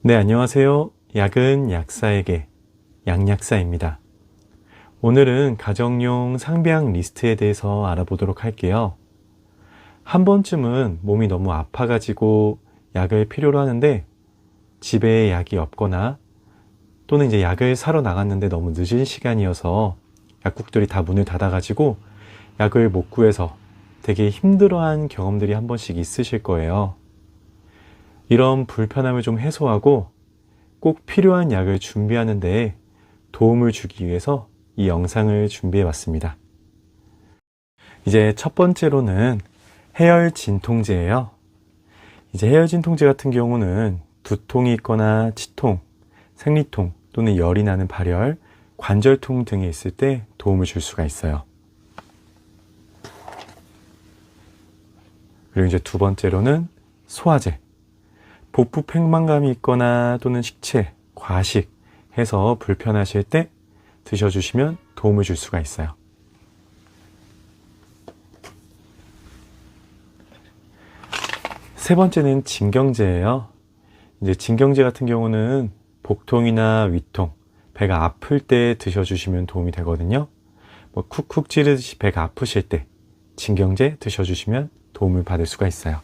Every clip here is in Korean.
네, 안녕하세요. 약은 약사에게 양약사입니다. 오늘은 가정용 상비약 리스트에 대해서 알아보도록 할게요. 한 번쯤은 몸이 너무 아파가지고 약을 필요로 하는데 집에 약이 없거나 또는 이제 약을 사러 나갔는데 너무 늦은 시간이어서 약국들이 다 문을 닫아가지고 약을 못 구해서 되게 힘들어한 경험들이 한 번씩 있으실 거예요. 이런 불편함을 좀 해소하고 꼭 필요한 약을 준비하는 데 도움을 주기 위해서 이 영상을 준비해 봤습니다. 이제 첫 번째로는 해열 진통제예요. 이제 해열 진통제 같은 경우는 두통이 있거나 치통, 생리통 또는 열이 나는 발열, 관절통 등이 있을 때 도움을 줄 수가 있어요. 그리고 이제 두 번째로는 소화제. 복부 팽만감이 있거나 또는 식체, 과식 해서 불편하실 때 드셔주시면 도움을 줄 수가 있어요. 세 번째는 진경제예요. 이제 진경제 같은 경우는 복통이나 위통, 배가 아플 때 드셔주시면 도움이 되거든요. 쿡쿡 찌르듯이 배가 아프실 때 진경제 드셔주시면 도움을 받을 수가 있어요.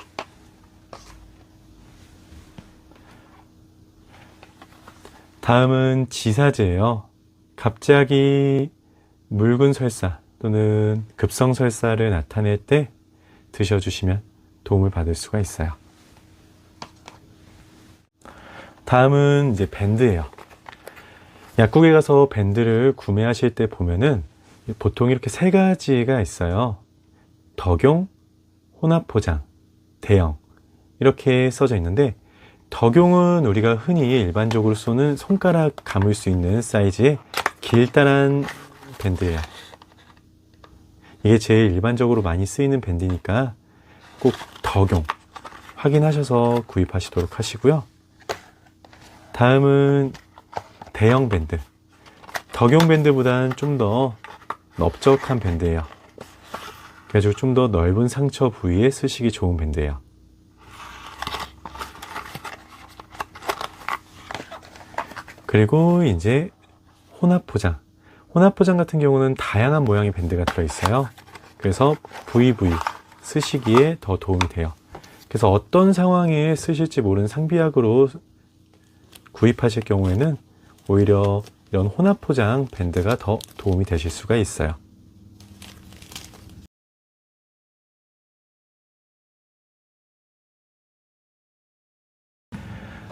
다음은 지사제예요. 갑자기 묽은 설사 또는 급성 설사를 나타낼 때 드셔주시면 도움을 받을 수가 있어요. 다음은 이제 밴드예요. 약국에 가서 밴드를 구매하실 때 보면은 보통 이렇게 세 가지가 있어요. 덕용, 혼합 포장, 대형 이렇게 써져 있는데 덕용은 우리가 흔히 일반적으로 쏘는 손가락 감을 수 있는 사이즈의 길다란 밴드예요. 이게 제일 일반적으로 많이 쓰이는 밴드니까 꼭 덕용 확인하셔서 구입하시도록 하시고요. 다음은 대형 밴드. 덕용 밴드보다는 좀 더 넓적한 밴드예요. 그래서 좀 더 넓은 상처 부위에 쓰시기 좋은 밴드예요. 그리고 이제 혼합 포장. 혼합 포장 같은 경우는 다양한 모양의 밴드가 들어있어요. 그래서 부위 쓰시기에 더 도움이 돼요. 그래서 어떤 상황에 쓰실지 모르는 상비약으로 구입하실 경우에는 오히려 이런 혼합 포장 밴드가 더 도움이 되실 수가 있어요.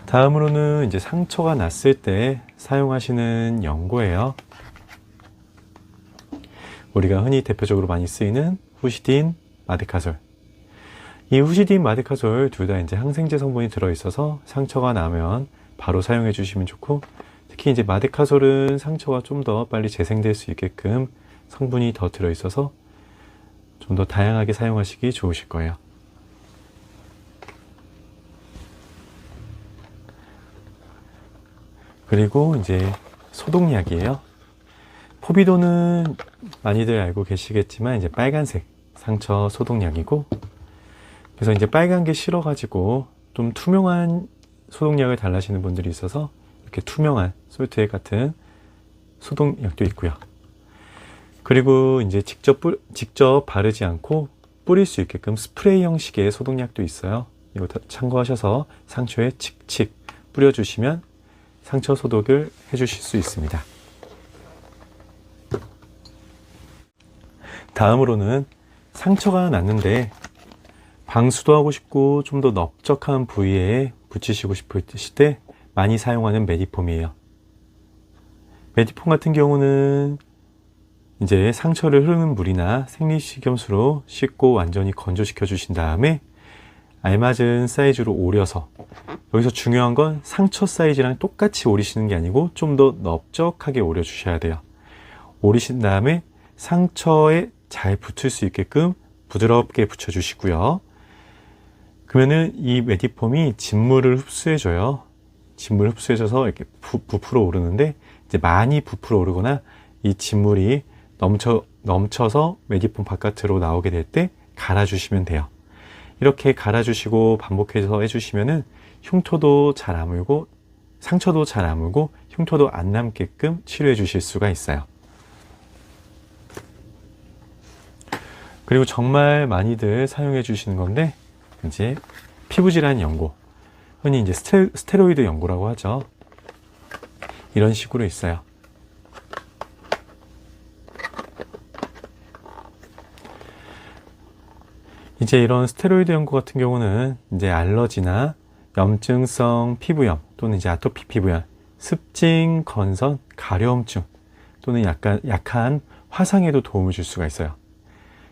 다음으로는 이제 상처가 났을 때 사용하시는 연고예요. 우리가 흔히 대표적으로 많이 쓰이는 후시딘, 마데카솔. 이 후시딘, 마데카솔 둘 다 이제 항생제 성분이 들어있어서 상처가 나면 바로 사용해 주시면 좋고, 특히 이제 마데카솔은 상처가 좀 더 빨리 재생될 수 있게끔 성분이 더 들어있어서 좀 더 다양하게 사용하시기 좋으실 거예요. 그리고 이제 소독약이에요. 포비도는 많이들 알고 계시겠지만 이제 빨간색 상처 소독약이고, 그래서 이제 빨간 게 싫어가지고 좀 투명한 소독약을 달라시는 분들이 있어서 이렇게 투명한 솔트액 같은 소독약도 있고요. 그리고 이제 직접 바르지 않고 뿌릴 수 있게끔 스프레이 형식의 소독약도 있어요. 이거 참고하셔서 상처에 칙칙 뿌려주시면 상처 소독을 해주실 수 있습니다. 다음으로는 상처가 났는데 방수도 하고 싶고 좀 더 넓적한 부위에 붙이시고 싶으실 때 많이 사용하는 메디폼이에요. 메디폼 같은 경우는 이제 상처를 흐르는 물이나 생리식염수로 씻고 완전히 건조시켜 주신 다음에 알맞은 사이즈로 오려서, 여기서 중요한 건 상처 사이즈랑 똑같이 오리시는 게 아니고 좀 더 넓적하게 오려 주셔야 돼요. 오리신 다음에 상처에 잘 붙을 수 있게끔 부드럽게 붙여 주시고요. 그러면은 이 메디폼이 진물을 흡수해줘요. 진물을 흡수해줘서 이렇게 부풀어 오르는데, 이제 많이 부풀어 오르거나 이 진물이 넘쳐서 메디폼 바깥으로 나오게 될 때 갈아주시면 돼요. 이렇게 갈아주시고 반복해서 해주시면은 흉터도 잘 아물고 상처도 잘 아물고 흉터도 안 남게끔 치료해 주실 수가 있어요. 그리고 정말 많이들 사용해 주시는 건데, 이제 피부질환 연고, 흔히 이제 스테로이드 연고라고 하죠. 이런 식으로 있어요. 이제 이런 스테로이드 연고 같은 경우는 이제 알러지나 염증성 피부염 또는 이제 아토피 피부염, 습진, 건선, 가려움증 또는 약한 화상에도 도움을 줄 수가 있어요.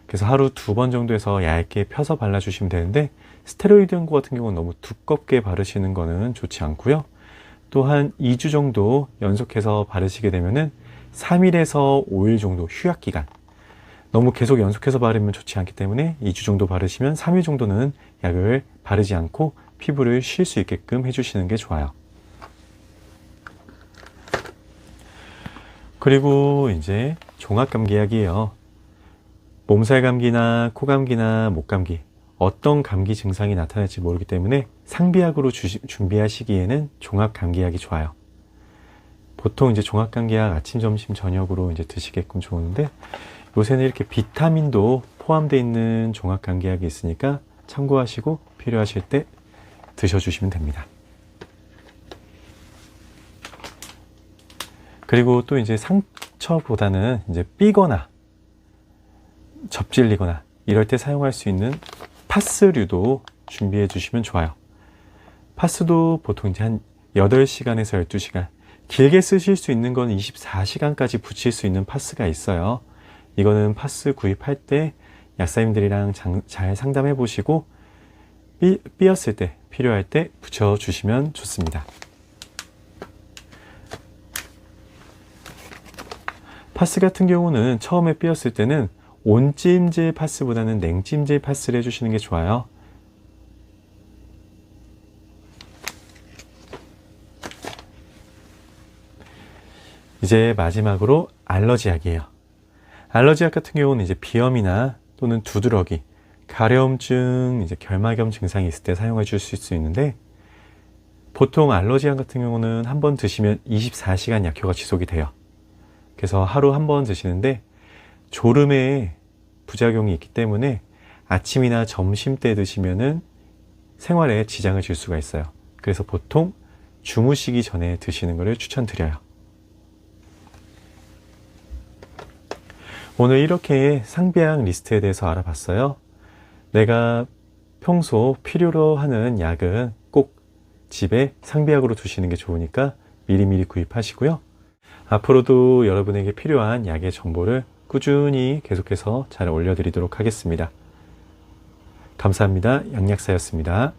그래서 하루 2번 정도에서 얇게 펴서 발라주시면 되는데, 스테로이드 연고 같은 경우는 너무 두껍게 바르시는 거는 좋지 않고요. 또한 2주 정도 연속해서 바르시게 되면은 3일에서 5일 정도 휴약 기간, 너무 계속 연속해서 바르면 좋지 않기 때문에 2주 정도 바르시면 3일 정도는 약을 바르지 않고 피부를 쉴 수 있게끔 해주시는 게 좋아요. 그리고 이제 종합감기약이에요. 몸살 감기나 코감기나 목감기, 어떤 감기 증상이 나타날지 모르기 때문에 상비약으로 준비하시기에는 종합감기약이 좋아요. 보통 이제 종합감기약 아침, 점심, 저녁으로 이제 드시게끔 좋은데, 요새는 이렇게 비타민도 포함되어 있는 종합감기약이 있으니까 참고하시고 필요하실 때 드셔주시면 됩니다. 그리고 또 이제 상처보다는 이제 삐거나 접질리거나 이럴 때 사용할 수 있는 파스류도 준비해 주시면 좋아요. 파스도 보통 이제 한 8시간에서 12시간, 길게 쓰실 수 있는 건 24시간까지 붙일 수 있는 파스가 있어요. 이거는 파스 구입할 때 약사님들이랑 잘 상담해 보시고 삐었을 때, 필요할 때 붙여주시면 좋습니다. 파스 같은 경우는 처음에 삐었을 때는 온찜질 파스보다는 냉찜질 파스를 해주시는 게 좋아요. 이제 마지막으로 알러지약이에요. 알러지약 같은 경우는 이제 비염이나 또는 두드러기, 가려움증, 이제 결막염 증상이 있을 때 사용해 주실 수 있는데, 보통 알러지약 같은 경우는 한 번 드시면 24시간 약효가 지속이 돼요. 그래서 하루 한 번 드시는데, 졸음에 부작용이 있기 때문에 아침이나 점심 때 드시면은 생활에 지장을 줄 수가 있어요. 그래서 보통 주무시기 전에 드시는 것을 추천드려요. 오늘 이렇게 상비약 리스트에 대해서 알아봤어요. 내가 평소 필요로 하는 약은 꼭 집에 상비약으로 두시는 게 좋으니까 미리미리 구입하시고요. 앞으로도 여러분에게 필요한 약의 정보를 꾸준히 계속해서 잘 올려드리도록 하겠습니다. 감사합니다. 양약사였습니다.